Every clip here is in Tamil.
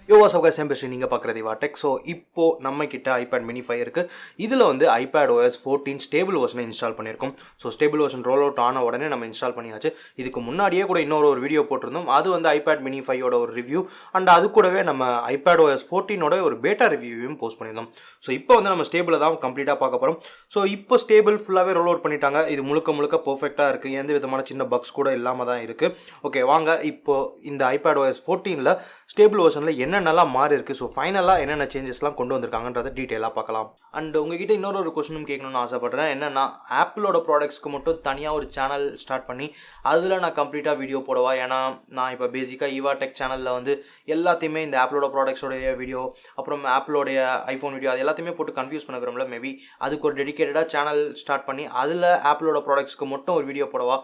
யோ வாட்ஸ் அப் गाइस எம்பெஸ்ட் நீங்க பார்க்குறது வாடெக். ஸோ இப்போ நம்ம கிட்ட iPad mini 5 இருக்குது. இதில் வந்து iPad OS 14 ஸ்டேபிள் வெர்ஷனை இன்ஸ்டால் பண்ணியிருக்கோம். So stable version roll out ஆன உடனே நம்ம இன்ஸ்டால் பண்ணியாச்சு. இதுக்கு முன்னாடியே கூட இன்னொரு வீடியோ போட்டிருந்தோம். அது வந்து iPad mini 5 ஒரு ரிவ்யூ அண்ட் அது கூடவே நம்ம iPad OS 14 ஒரு பேட்டா ரிவ்யூவையும் போஸ்ட் பண்ணியிருந்தோம். ஸோ இப்போ வந்து நம்ம ஸ்டேபிளை தான் கம்ப்ளீட்டாக பார்க்க போகிறோம். ஸோ இப்போ ஸ்டேபிள் ஃபுல்லாகவே ரோல் அவுட் பண்ணிட்டாங்க. இது முழுக்க பர்ஃபெக்டாக இருக்குது. எந்த விதமான சின்ன பக்ஸ் கூட இல்லாமல் தான் இருக்குது. ஓகே வாங்க இப்போ இந்த iPad OS 14 ஸ்டேபிள் வெர்ஷனில் என்னென்னலாம் மாறி இருக்குது, ஸோ ஃபைனலாக என்னென்ன சேஞ்சஸ்லாம் கொண்டு வந்திருக்காங்கன்றதை டீட்டெயிலாக பார்க்கலாம். அண்ட் உங்ககிட்ட இன்னொரு கொஸ்டினும் கேட்கணும்னு ஆசைப்பட்றேன். என்னென்னா ஆப்பிளோட ப்ராடக்ட்ஸ்க்கு மட்டும் தனியாக ஒரு சேனல் ஸ்டார்ட் பண்ணி அதில் நான் கம்ப்ளீட்டாக வீடியோ போடவா? ஏன்னா நான் இப்போ பேசிக்காக இவாடெக் சேனலில் வந்து எல்லாத்தையுமே இந்த ஆப்பிளோட ப்ராடக்ட்ஸோடைய வீடியோ, அப்புறம் ஆப்பிளோடைய ஐஃபோன் வீடியோ, அது எல்லாத்தையுமே போட்டு கன்ஃபியூஸ் பண்ண விரும்பல. மேபி அதுக்கு ஒரு டெடிக்கேட்டடாக சேனல் ஸ்டார்ட் பண்ணி அதில் ஆப்பிளோட ப்ராடக்ட்ஸ்க்கு மட்டும் ஒரு வீடியோ போடவா?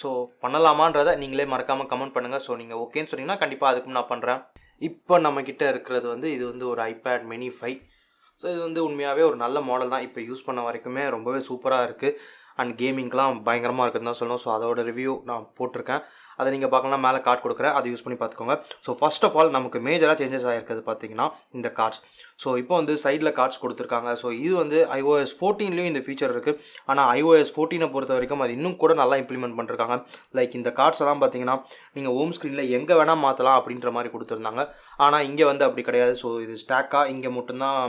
ஸோ பண்ணலாமான்றதை நீங்களே மறக்காமல் கமெண்ட் பண்ணுங்கள். ஸோ நீங்கள் ஓகேன்னு சொன்னீங்கன்னா கண்டிப்பாக அதுக்கும் நான் பண்ணுறேன். இப்போ நம்மக்கிட்ட இருக்கிறது வந்து இது வந்து ஒரு iPad mini 5. ஸோ இது வந்து உண்மையாகவே ஒரு நல்ல மாடல் தான். இப்போ யூஸ் பண்ண வரைக்குமே ரொம்பவே சூப்பராக இருக்குது. அண்ட் கேமிங்லாம் பயங்கரமாக இருக்குதுன்னு தான் சொல்லணும். ஸோ அதோட ரிவ்யூ நான் போட்டிருக்கேன். அதை நீங்கள் பார்க்கலாம், மேலே கார்டு கொடுக்குறேன், அதை யூஸ் பண்ணி பார்த்துக்கோங்க. ஸோ ஃபர்ஸ்ட் ஆஃப் ஆல் நமக்கு மேஜராக சேஞ்சஸ் ஆகிருக்கிறது பார்த்தீங்கன்னா இந்த கார்ட்ஸ். ஸோ இப்போ வந்து சைடில் கார்ட்ஸ் கொடுத்துருக்காங்க. ஸோ இது வந்து iOS 14லேயும் இந்த ஃபீச்சர் இருக்குது. ஆனால் iOS 14 பொறுத்த வரைக்கும் அது இன்னும் கூட நல்லா இம்ப்ளிமெண்ட் பண்ணிருக்காங்க. லைக் இந்த கார்ட்ஸ் எல்லாம் பார்த்தீங்கன்னா நீங்கள் ஹோம் ஸ்க்ரீனில் எங்கே வேணால் மாற்றலாம் அப்படின்ற மாதிரி கொடுத்துருந்தாங்க. ஆனால் இங்கே வந்து அப்படி கிடையாது. ஸோ இது ஸ்டாக்காக இங்கே மட்டும்தான்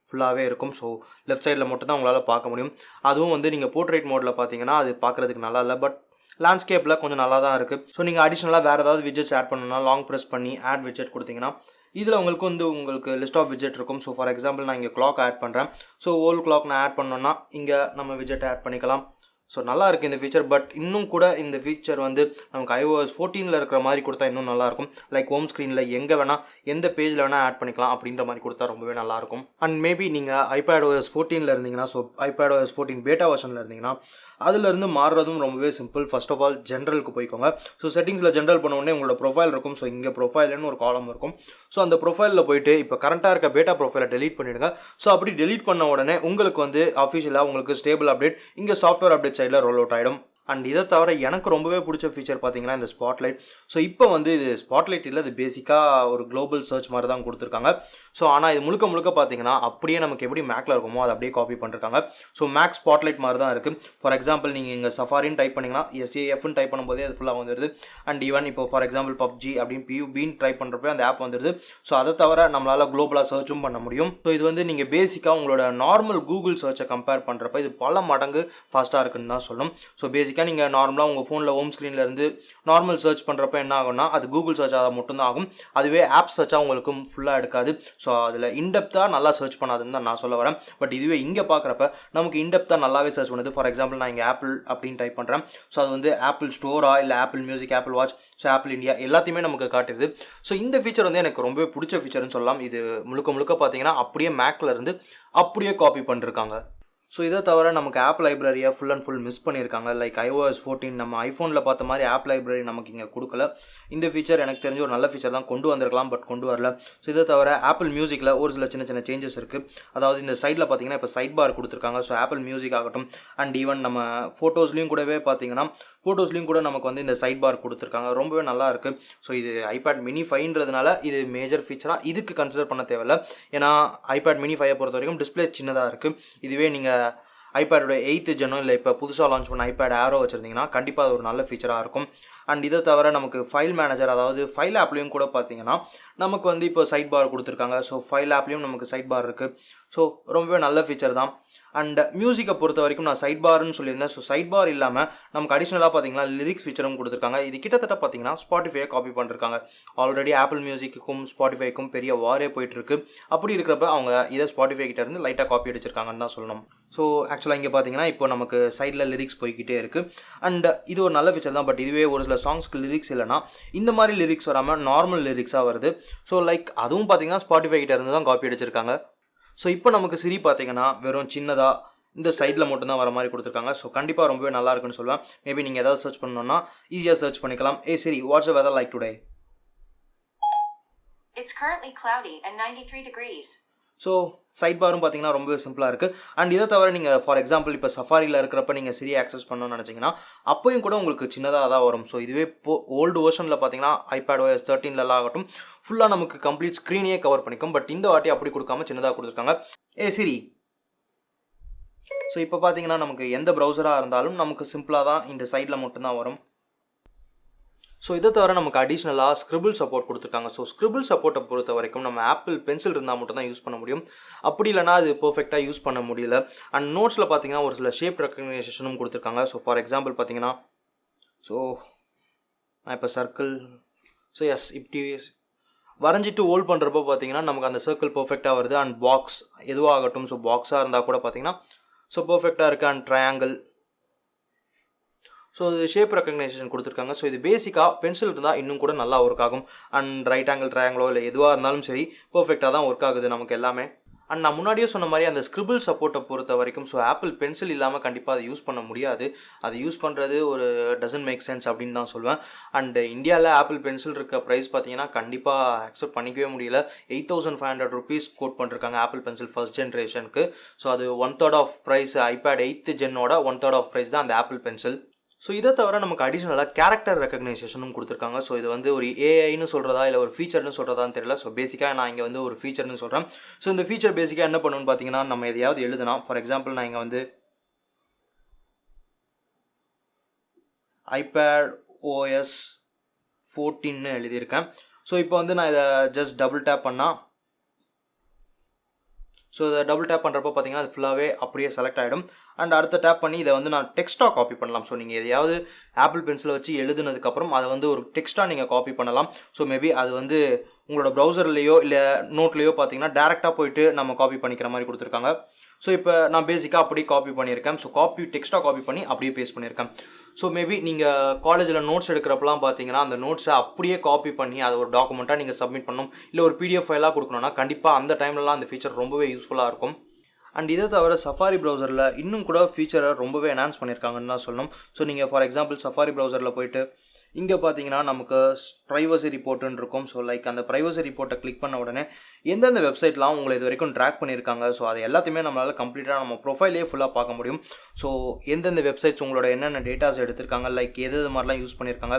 ஃபுல்லாகவே இருக்கும். ஸோ லெஃப்ட் சைடில் மட்டும்தான் உங்களால் பார்க்க முடியும். அதுவும் வந்து நீங்கள் போர்ட்ரேட் மோடில் பார்த்தீங்கன்னா அது பார்க்குறதுக்கு நல்லா இல்லை. பட் லேண்ட்ஸ்கேப்பில் கொஞ்சம் நல்லா தான் இருக்குது. ஸோ நீங்கள் அடிஷ்னலாக வேறு ஏதாவது விட்ஜெட்ஸ் ஆட் பண்ணணும்னா லாங் ப்ரெஸ் பண்ணி ஆட் விட்ஜெட் கொடுத்தீங்கன்னா இதில் உங்களுக்கு லிஸ்ட் ஆஃப் விட்ஜெட் இருக்கும். ஸோ ஃபார் எக்ஸாம்பிள் நான் இங்கே கிளாக் ஆட் பண்ணுறேன். ஸோ ஓல்ட் கிளாக் நான் ஆட் பண்ணோன்னா இங்கே நம்ம விட்ஜெட் ஆட் பண்ணிக்கலாம். ஸோ நல்லா இருக்குது இந்த ஃபீச்சர். பட் இன்னும் கூட இந்த ஃபீச்சர் வந்து நமக்கு iOS 14 இருக்கிற மாதிரி கொடுத்தா இன்னும் நல்லாயிருக்கும். லைக் ஹோம் ஸ்க்ரீனில் எங்கே வேணால் எந்த பேஜில் வேணால் ஆட் பண்ணிக்கலாம் அப்படின்ற மாதிரி கொடுத்தா ரொம்பவே நல்லாயிருக்கும். அண்ட் மேபி நீங்கள் iPad OS 14 இருந்தீங்கன்னா, ஸோ iPad OS 14 பேட்டா வெர்ஷனில் இருந்தீங்கன்னா அதிலிருந்து மாறுறதும் ரொம்பவே சிம்பிள். ஃபர்ஸ்ட் ஆஃப் ஆல் ஜென்ரலுக்கு போய்க்கோங்க. ஸோ செட்டிங்ஸில் ஜென்ரல் பண்ண உடனே உங்களோட ப்ரொஃபைல் இருக்கும். ஸோ இங்கே ப்ரொஃபைல்னு ஒரு காலம் இருக்கும். ஸோ அந்த ப்ரொஃபைலில் போயிட்டு இப்போ கரண்ட்டாக இருக்க பேட்டா ப்ரொஃபைலை டெலீட் பண்ணிவிடுங்க. ஸோ அப்படி டெலீட் பண்ண உடனே உங்களுக்கு வந்து அஃபிஷியலாக உங்களுக்கு ஸ்டேபிள் அப்டேட் இங்கே சாஃப்ட்வேர் அப்டேட் சைடில் ரோல் அவுட் ஆகிடும். அண்ட் இதை தவிர எனக்கு ரொம்பவே பிடிச்ச ஃபீச்சர் பார்த்தீங்கன்னா இந்த ஸ்பாட்லைட். ஸோ இப்போ வந்து இது ஸ்பாட்லைட் இல்லை, இது பேசிக்காக ஒரு குளோபல் சர்ச் மாதிரி தான் கொடுத்துருக்காங்க. ஸோ ஆனால் இது முழுக்க பார்த்தீங்கன்னா அப்படியே நமக்கு எப்படி மேக்கில் இருக்குமோ அதை அப்படியே காப்பி பண்ணிருக்காங்க. ஸோ மேக் ஸ்பாட்லைட் மாதிரி தான் இருக்குது. ஃபார் எக்ஸாம்பிள் நீங்கள் இங்கே சஃபாரின்னு டைப் பண்ணிங்கன்னா SAFன்னு டைப் பண்ணும்போதே அது ஃபுல்லாக வந்துடுது. அண்ட் ஈவன் இப்போ ஃபார் எக்ஸாம்பிள் PUBG அப்படின்னு PUBன்னு ட்ரை பண்ணுறப்ப அந்த ஆப் வந்துடுது. ஸோ அதை தவிர நம்மளால் குளோபலாக சர்ச்சும் பண்ண முடியும். ஸோ இது வந்து நீங்கள் பேசிக்காக உங்களோட நார்மல் கூகுள் சர்ச்சை கம்பேர் பண்ணுறப்ப இது பல மடங்கு ஃபாஸ்ட்டாக இருக்குன்னு தான் சொல்லணும். ஸோ நீங்கள் நார்மலாக உங்கள் ஃபோனில் ஹோம் ஸ்க்ரீனில் இருந்து நார்மல் சர்ச் பண்ணுறப்ப என்ன ஆகும்னா அது கூகுள் சர்ச்சாக மட்டும்தான் ஆகும். அதுவே ஆப் சர்ச்சாக உங்களுக்கு ஃபுல்லாக எடுக்காது. ஸோ அதில் இன்டெப்த்தாக நல்லா சர்ச் பண்ணாதுன்னு தான் நான் சொல்ல வரேன். பட் இதுவே இங்கே பார்க்குறப்ப நமக்கு இன்டெப்த்தாக நல்லாவே சர்ச் பண்ணுது. ஃபார் எக்ஸாம்பிள் நான் இங்கே ஆப்பிள் அப்படின்னு டைப் பண்ணுறேன். ஸோ அது வந்து ஆப்பிள் ஸ்டோரா இல்லை apple music, apple watch, so apple India எல்லாத்தையுமே நமக்கு காட்டுது. ஸோ இந்த ஃபீச்சர் வந்து எனக்கு ரொம்பவே பிடிச்ச ஃபீச்சர்னு சொல்லலாம். இது முழுக்க பார்த்தீங்கன்னா அப்படியே மேக்கில் இருந்து அப்படியே காப்பி பண்ணிருக்காங்க. ஸோ இதை தவிர நமக்கு ஆப் லைப்ரரியை ஃபுல் அண்ட் ஃபுல் மிஸ் பண்ணியிருக்காங்க. லைக் iOS 14 நம்ம ஐஃபோனில் பார்த்த மாதிரி ஆப் லைப்ரரி நமக்கு இங்கே கொடுக்கல. இந்த ஃபீச்சர் எனக்கு தெரிஞ்ச ஒரு நல்ல ஃபீச்சர் தான், கொண்டு வந்திருக்கலாம் பட் கொண்டு வரல. ஸோ இதை தவிர ஆப்பிள் மியூசிக்கில் ஒரு சில சின்ன சேஞ்சஸ் இருக்குது. அதாவது இந்த சைடில் பார்த்தீங்கன்னா இப்போ சைட் பார் கொடுத்துருக்காங்க. ஸோ ஆப்பிள் மியூசிக் ஆகட்டும் அண்ட் ஈவன் நம்ம ஃபோட்டோஸ்லையும் கூட நமக்கு வந்து இந்த சைட் பார் கொடுத்துருக்காங்க. ரொம்பவே நல்லா இருக்குது. ஸோ இது iPad mini 5ன்றதுனால இது மேஜர் ஃபீச்சராக இதுக்கு கன்சிடர் பண்ண தேவையில்லை. ஏன்னா iPad mini 5 பொறுத்த வரைக்கும் டிஸ்பிளே சின்னதாக இருக்குது. இதுவே நீங்கள் iPadோட 8th ஜெனோ இல்லை இப்போ புதுசாக லான்ச் பண்ண iPad Aero வச்சுருந்தீங்கன்னா கண்டிப்பாக அது ஒரு நல்ல ஃபீச்சராக இருக்கும். அண்ட் இதை தவிர நமக்கு ஃபைல் மேனேஜர், அதாவது ஃபைல் ஆப்லேயும் கூட பார்த்தீங்கன்னா நமக்கு வந்து இப்போ சைட் பார் கொடுத்துருக்காங்க. ஸோ ஃபைல் ஆப்லேயும் நமக்கு சைட் பார் இருக்குது. ஸோ ரொம்பவே நல்ல ஃபீச்சர் தான். அண்ட் மியூசிக்கை பொறுத்த வரைக்கும் நான் சைட் பார்னு சொல்லியிருந்தேன். ஸோ சைட் பார் இல்லாமல் நமக்கு அடிஷ்னலாக பார்த்தீங்கன்னா லிரிக்ஸ் ஃபீச்சரும் கொடுத்துருக்காங்க. இது கிட்டத்தட்ட பார்த்தீங்கன்னா ஸ்பாட்டிஃபையை காப்பி பண்ணிருக்காங்க. ஆல்ரெடி ஆப்பிள் மியூசிக்குக்கும் ஸ்பாட்டிஃபைக்கும் பெரிய வாரே போயிட்டுருக்கு. அப்படி இருக்கிறப்ப அவங்க இதை ஸ்பாட்டிஃபை கிட்ட இருந்து லைட்டாக காப்பி அடிச்சிருக்காங்கன்னு தான் சொல்லணும். ஸோ ஆக்சுவலாக இங்கே பார்த்தீங்கன்னா இப்போ நமக்கு சைடில் லிரிக்ஸ் போய்கிட்டே இருக்குது. அண்ட் இது ஒரு நல்ல ஃபீச்சர் தான். பட் இதுவே ஒரு சில சாங்ஸ்க்கு லிரிக்ஸ் இல்லைனா இந்த மாதிரி லிரிக்ஸ் வராமல் நார்மல் லிரிக்ஸாக வருது. ஸோ லைக் அதுவும் பார்த்தீங்கன்னா ஸ்பாட்டிஃபை கிட்ட இருந்து தான் காப்பி அடிச்சிருக்காங்க. ஸோ இப்போ நமக்கு சிரி பார்த்தீங்கன்னா வெறும் சின்னதாக இந்த சைடில் மட்டும்தான் வர மாதிரி கொடுத்துருக்காங்க. ஸோ கண்டிப்பாக ரொம்பவே நல்லா இருக்குன்னு சொல்லுவேன். மேபி நீங்கள் ஏதாவது சர்ச் பண்ணணும்னா ஈஸியாக சர்ச் பண்ணிக்கலாம். சரி, what's the weather like today? It's currently cloudy and 93 degrees. So side பாரும் பார்த்தீங்கன்னா ரொம்பவே சிம்பிளாக இருக்குது. அண்ட் இதை தவிர நீங்கள் ஃபார் எக்ஸாம்பிள் இப்போ சஃபாரியில் இருக்கிறப்ப நீங்கள் சிரி ஆக்சஸ் பண்ணணும்னு நினச்சிங்கன்னா அப்போயும் கூட உங்களுக்கு சின்னதாக தான் வரும். ஸோ இதுவே இப்போ ஓல்டு வெர்ஷனில் பார்த்தீங்கன்னா iPadOS 13 ஆகட்டும் ஃபுல்லாக நமக்கு கம்ப்ளீட் ஸ்க்ரீனையே கவர் பண்ணிக்கும். பட் இந்த வாட்டி அப்படி கொடுக்காம சின்னதாக கொடுத்துருக்காங்க. சிரி. ஸோ இப்போ பார்த்தீங்கன்னா நமக்கு எந்த ப்ரௌசராக இருந்தாலும் நமக்கு சிம்பிளாக தான் இந்த சைடில் மட்டும்தான் வரும். ஸோ இதை தவிர நமக்கு அடிஷ்னலாக ஸ்க்ரிபிள் சப்போர்ட் கொடுத்துருக்காங்க. ஸோ ஸ்க்ரிபிள் சப்போர்ட்டை பொறுத்த வரைக்கும் நம்ம ஆப்பிள் பென்சில் இருந்தால் மட்டும் தான் யூஸ் பண்ண முடியும். அப்படி இல்லைனா அது பர்ஃபெக்டாக யூஸ் பண்ண முடியல. அண்ட் நோட்ஸில் பார்த்தீங்கன்னா ஒரு சில ஷேப் ரெக்கக்னைசேஷனும் கொடுத்துருக்காங்க. ஸோ ஃபார் எக்ஸாம்பிள் பார்த்தீங்கன்னா ஸோ நான் இப்போ சர்க்கிள் இப்படி வரைஞ்சிட்டு ஹோல்ட் பண்ணுறப்போ பார்த்தீங்கன்னா நமக்கு அந்த சர்க்கிள் பர்ஃபெக்டாக வருது. அண்ட் பாக்ஸ் எதுவாகட்டும், ஸோ பாக்ஸாக இருந்தால் கூட பார்த்தீங்கன்னா ஸோ பர்ஃபெக்டாக இருக்குது. அண்ட் ட்ரையாங்கிள், ஸோ இது ஷேப் ரெக்கக்னைசேஷன் கொடுத்துருக்காங்க. ஸோ இது பேசிக்காக பென்சில் இருந்தால் இன்னும் கூட நல்லா ஒர்க் ஆகும். அண்ட் ரைட் ஆங்கிள் ட்ரையாங்கிளோ இல்லை எதுவாக இருந்தாலும் சரி பர்ஃபெக்டாக தான் ஒர்க் ஆகுது நமக்கு எல்லாமே. அண்ட் நான் முன்னாடியே சொன்ன மாதிரி அந்த ஸ்க்ரிபிள் சப்போர்ட்டை பொறுத்த வரைக்கும் ஸோ ஆப்பிள் பென்சில் இல்லாமல் கண்டிப்பாக அதை யூஸ் பண்ண முடியாது. அது யூஸ் பண்ணுறது ஒரு டசன்ட் மேக் சென்ஸ் அப்படின்னு தான் சொல்லுவேன். அண்ட் இந்தியாவில் ஆப்பிள் பென்சில் இருக்க ப்ரைஸ் பார்த்தீங்கன்னா கண்டிப்பாக அக்செப்ட் பண்ணிக்கவே முடியல. 8500 rupees கோட் பண்ணிருக்காங்க ஆப்பிள் பென்சில் ஃபர்ஸ்ட் ஜென்ரேஷனுக்கு. ஸோ அது 1/3 ஆஃப் ப்ரைஸ் iPad 8th ஜென்னோட 1/3 ஆஃப் ப்ரைஸ் தான் அந்த ஆப்பிள் பென்சில். ஸோ இதை தவிர நமக்கு அடிஷ்னலாக கேரக்டர் ரெக்கக்னைசேஷனும் கொடுத்துருக்காங்க. ஸோ இது வந்து ஒரு ஏஐன்னு சொல்கிறதா இல்லை ஒரு ஃபீச்சர்னு சொல்கிறதான்னு தெரியல. ஸோ பேசிக்காக நான் இங்கே வந்து ஒரு ஃபீச்சர்னு சொல்கிறேன். ஸோ இந்த ஃபீச்சர் பேசிக்காக என்ன பண்ணுன்னு பார்த்தீங்கன்னா நம்ம எதையாவது எழுதுனா ஃபார் எக்ஸாம்பிள் நான் இங்கே வந்து iPadOS 14 எழுதியிருக்கேன். ஸோ இப்போ வந்து நான் இதை ஜஸ்ட் டபுள் டேப் பண்ணால் ஸோ இதை டபுள் டேப் பண்ணுறப்போ பார்த்தீங்கன்னா அது ஃபுல்லாகவே அப்படியே செலக்ட் ஆகிடும். அண்ட் அடுத்த டேப் பண்ணி இதை வந்து நான் டெக்ஸ்ட்டாக காப்பி பண்ணலாம். ஸோ நீங்கள் எதையாவது ஆப்பிள் பென்சிலை வச்சு எழுதுனதுக்கப்புறம் அதை வந்து ஒரு டெக்ஸ்ட்டாக நீங்கள் காப்பி பண்ணலாம். ஸோ மேபி அது வந்து உங்களோட ப்ரௌசர்லேயோ இல்லை நோட்லேயோ பார்த்தீங்கன்னா டேரெக்டாக போயிட்டு நம்ம காப்பி பண்ணிக்கிற மாதிரி கொடுத்துருக்காங்க. ஸோ இப்போ நான் பேசிக்காக அப்படி காப்பி பண்ணியிருக்கேன். ஸோ டெக்ஸ்ட்டாக காப்பி பண்ணி அப்படியே பேஸ்ட் பண்ணியிருக்கேன். ஸோ மேபி நீங்கள் காலேஜில் நோட்ஸ் எடுக்கிறப்பலாம் பார்த்தீங்கன்னா அந்த நோட்ஸை அப்படியே காப்பி பண்ணி அதை ஒரு டாக்குமெண்ட்டாக நீங்கள் சப்மிட் பண்ணணும், இல்லை ஒரு PDF ஃபைலாக கொடுக்கணும்னா கண்டிப்பாக அந்த டைம்லலாம் அந்த ஃபீச்சர் ரொம்பவே யூஸ்ஃபுல்லாக இருக்கும். அண்ட் இதை தவிர சஃபாரி ப்ரௌசரில் இன்னும் கூட ஃபீச்சரை ரொம்பவே என்ஹான்ஸ் பண்ணியிருக்காங்கன்னு தான் சொல்லணும். ஸோ நீங்கள் ஃபார் எக்ஸாம்பிள் சஃபாரி ப்ரௌசரில் போயிட்டு இங்கே பார்த்தீங்கன்னா நமக்கு ப்ரைவசி ரிப்போர்ட்டுன்னு இருக்கும். ஸோ லைக் அந்த ப்ரைவசி ரிப்போர்ட்டை கிளிக் பண்ண உடனே எந்தெந்த வெப்சைட்லாம் உங்களை இது வரைக்கும் ட்ராக் பண்ணியிருக்காங்க ஸோ அது எல்லாத்தையுமே நம்மளால் கம்ப்ளீட்டாக நம்ம ப்ரொஃபைலே ஃபுல்லாக பார்க்க முடியும். ஸோ எந்தெந்த வெப்சைட்ஸ் உங்களோட என்னென்ன டேட்டாஸ் எடுத்திருக்காங்க, லைக் எது மாதிரிலாம் யூஸ் பண்ணியிருக்காங்க,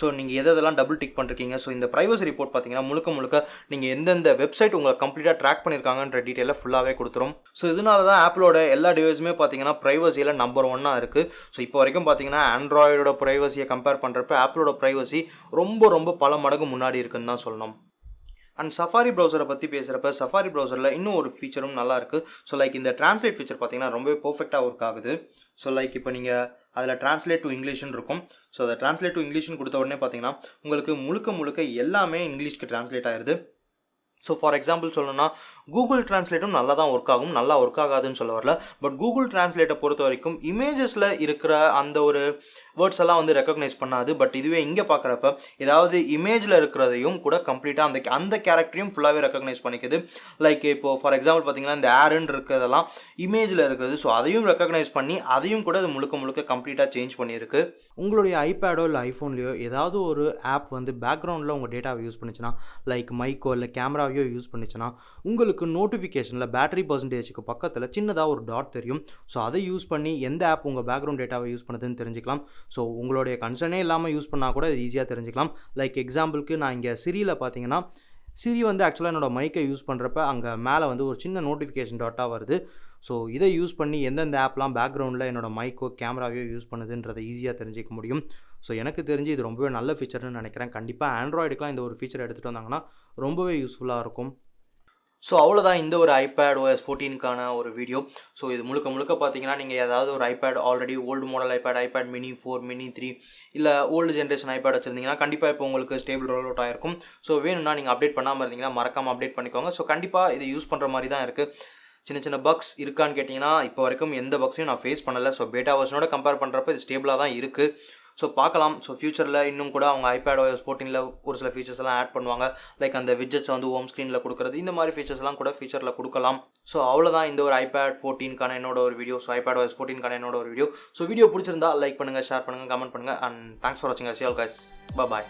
ஸோ நீங்கள் எதெல்லாம் டபுள் டிக் பண்ணிருக்கீங்க. ஸோ இந்த ப்ரைவசி ரிப்போர்ட் பார்த்தீங்கன்னா முழுக்க நீங்கள் எந்தெந்த வெப்சைட் உங்களை கம்ப்ளீட்டாக ட்ராக் பண்ணியிருக்காங்கன்ற டீட்டெயிலை ஃபுல்லாகவே கொடுத்துரும். ஸோ இதனால தான் ஆப்பிளோட எல்லா டிவைஸுமே பார்த்தீங்கன்னா ப்ரைவசியில் நம்பர் 1 இருக்குது. ஸோ இப்போ வரைக்கும் பார்த்தீங்கன்னா ஆண்ட்ராய்டோட ப்ரைவசியை கம்பேர் பண்ணுறப்ப ஆப்பிளோட ப்ரைவசி ரொம்ப பல மடங்கு முன்னாடி இருக்குன்னு தான் சொல்லணும். அண்ட் சஃபாரி ப்ரௌசரை பற்றி பேசுகிறப்ப சஃபாரி ப்ரௌசரில் இன்னும் ஒரு ஃபீச்சரும் நல்லா இருக்குது. ஸோ லைக் இந்த ட்ரான்ஸ்லேட் ஃபீச்சர் பார்த்தீங்கன்னா ரொம்பவே பர்ஃபெக்டாக ஒர்க் ஆகுது. ஸோ லைக் இப்போ நீங்கள் அதில் ட்ரான்ஸ்லேட் டு இங்கிலீஷ்னு இருக்கும். ஸோ அதை ட்ரான்ஸ்லேட் டு இங்கிலீஷ்னு கொடுத்த உடனே பார்த்தீங்கன்னா உங்களுக்கு முழுக்க எல்லாமே இங்கிலீஷ்க்கு ட்ரான்ஸ்லேட் ஆகிடுது. ஸோ ஃபார் எக்ஸாம்பிள் சொல்லணும்னா கூகுள் ட்ரான்ஸ்லேட்டும் நல்லா தான் ஒர்க் ஆகும், நல்லா ஒர்க் ஆகாதுன்னு சொல்ல வரல. பட் கூகுள் ட்ரான்ஸ்லேட்டை பொறுத்த வரைக்கும் இமேஜஸில் இருக்கிற அந்த ஒரு வேர்ட்ஸ் எல்லாம் வந்து ரெக்கக்னைஸ் பண்ணாது. பட் இதுவே இங்கே பார்க்குறப்ப ஏதாவது இமேஜில் இருக்கிறதையும் கூட கம்ப்ளீட்டாக அந்த கேரக்டரையும் ஃபுல்லாகவே ரெக்கக்னைஸ் பண்ணிக்குது. லைக் இப்போது ஃபார் எக்ஸாம்பிள் பார்த்தீங்கன்னா இந்த ஏருன்னு இருக்கிறதெல்லாம் இமேஜில் இருக்கிறது. ஸோ அதையும் ரெக்கக்னைஸ் பண்ணி அதையும் கூட அது முழுக்க கம்ப்ளீட்டாக சேஞ்ச் பண்ணியிருக்கு. உங்களுடைய ஐபேடோ இல்லை ஐஃபோன்லையோ ஏதாவது ஒரு ஆப் வந்து பேக்ரவுண்டில் உங்கள் டேட்டாவை யூஸ் பண்ணிச்சுன்னா, லைக் மைக்கோ இல்லை கேமராவையோ யூஸ் பண்ணிச்சுன்னா உங்களுக்கு நோட்டிஃபிகேஷனில் பேட்டரி பர்சன்டேஜுக்கு பக்கத்தில் சின்னதாக ஒரு டாட் தெரியும். ஸோ அதை யூஸ் பண்ணி எந்த ஆப் உங்கள் பேக்ரவுண்ட் டேட்டாவை யூஸ் பண்ணுதுன்னு தெரிஞ்சுக்கலாம். ஸோ உங்களுடைய கன்சர்னே இல்லாமல் யூஸ் பண்ணால் கூட இது ஈஸியாக தெரிஞ்சுக்கலாம். லைக் எக்ஸாம்பிளுக்கு நான் இங்கே சிரியில் பார்த்தீங்கன்னா சிரி வந்து ஆக்சுவலாக என்னோடய மைக்கை யூஸ் பண்ணுறப்ப அங்கே மேலே வந்து ஒரு சின்ன நோட்டிஃபிகேஷன் டாட்டாக வருது. ஸோ இதை யூஸ் பண்ணி எந்தெந்த ஆப்லாம் பேக்ரவுண்டில் என்னோடய மைக்கோ கேமராவையோ யூஸ் பண்ணுதுன்றதை ஈஸியாக தெரிஞ்சிக்க முடியும். ஸோ எனக்கு தெரிஞ்சு இது ரொம்பவே நல்ல ஃபீச்சர்னு நினைக்கிறேன். கண்டிப்பாக ஆண்ட்ராய்டுக்கெலாம் இந்த ஒரு ஃபீச்சர் எடுத்துகிட்டு வந்தாங்கன்னா ரொம்பவே யூஸ்ஃபுல்லாக இருக்கும். ஸோ அவ்வளோதான் இந்த ஒரு iPadOS 14க்கான ஒரு வீடியோ. ஸோ இது முழுக்க பார்த்தீங்கன்னா நீங்கள் ஏதாவது ஒரு iPad already old model iPad mini 4, mini 3 இல்லை ஓல்டு ஜென்ரேஷன் iPad வச்சுருந்தீங்கன்னா கண்டிப்பாக இப்போ உங்களுக்கு ஸ்டேபிள் ரோல் அவுட் ஆகிருக்கும். ஸோ வேணும்னா நீங்கள் அப்டேட் பண்ணாமல் இருந்தீங்கன்னா மறக்காமல் அப்டேட் பண்ணிக்கோங்க. ஸோ கண்டிப்பாக இது யூஸ் பண்ணுற மாதிரி தான் இருக்குது. சின்ன பக்ஸ் இருக்கான்னு கேட்டிங்கன்னா இப்போ வரைக்கும் எந்த பக்ஸையும் நான் ஃபேஸ் பண்ணலை. ஸோ பேட்டா வெர்ஷனோட கம்பேர் பண்ணுறப்ப இது ஸ்டேபிளாக தான் இருக்குது. ஸோ பார்க்கலாம். ஸோ ஃபியூச்சரில் இன்னும் கூட அவங்க iPadOS 14ல் ஒரு சில ஃபீச்சர்ஸ் எல்லாம் ஆட் பண்ணுவாங்க. லைக் அந்த விட்ஜெட்ஸ் வந்து ஹோம் ஸ்க்ரீனில் கொடுக்குறது, இந்த மாதிரி ஃபீச்சர்ஸ்லாம் கூட ஃபியூச்சரில் கொடுக்கலாம். ஸோ அவ்வளோதான் இந்த ஒரு iPad 14க்கான என்னோட ஒரு வீடியோ. ஸோ iPadOS 14க்கான என்னோட ஒரு வீடியோ. ஸோ வீடியோ பிடிச்சிருந்தா லைக் பண்ணுங்கள், ஷேர் பண்ணுங்கள், கமெண்ட் பண்ணுங்கள். அண்ட் தேங்க்ஸ் ஃபார் வாட்சிங். See you all guys. Bye bye.